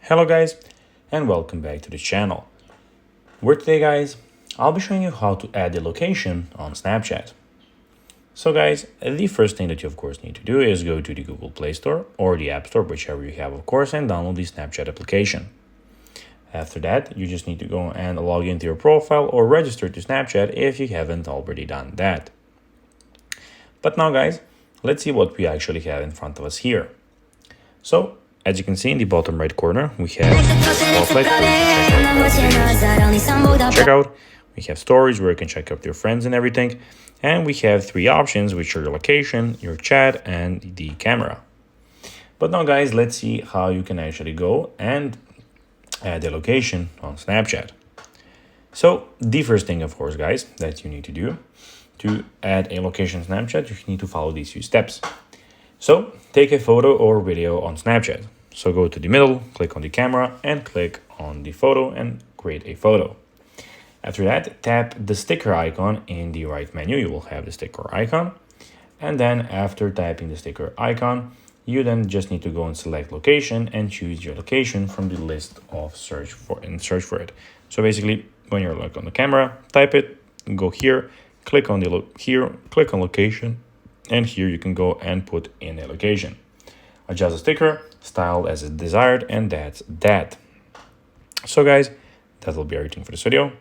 Hello guys, and welcome back to the channel. Where today guys, I'll be showing you how to add a location on Snapchat. So guys, the first thing that you of course need to do is go to the Google Play Store or the App Store, whichever you have of course, and download the Snapchat application. After that, you just need to go and log into your profile or register to Snapchat if you haven't already done that. But now guys, let's see what we actually have in front of us here. So, as you can see in the bottom right corner, we have spotlight check out. We have stories where you can check out your friends and everything. And we have three options, which are your location, your chat, and the camera. But now guys, let's see how you can actually go and add a location on Snapchat. So the first thing, of course, guys, that you need to do to add a location on Snapchat, you need to follow these few steps. So take a photo or video on Snapchat. So go to the middle, click on the camera, and click on the photo and create a photo. After that, tap the sticker icon in the right menu. You will have the sticker icon. And then after tapping the sticker icon, you then just need to go and select location and choose your location from the list of search for it. So basically, when you're on the camera, type it, go here, click on click on location, and here you can go and put in a location. Adjust the sticker, style as desired, and that's that. So guys, that will be everything for this video.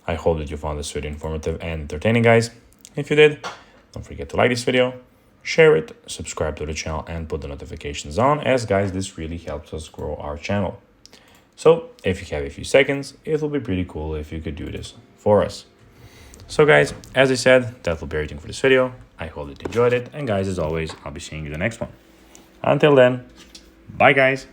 I hope that you found this video informative and entertaining, guys. If you did, don't forget to like this video, share it, subscribe to the channel, and put the notifications on, as guys, this really helps us grow our channel. So if you have a few seconds, it will be pretty cool if you could do this for us. So guys, as I said, that will be everything for this video. I hope that you enjoyed it, and guys, as always, I'll be seeing you in the next one. Until then, bye guys.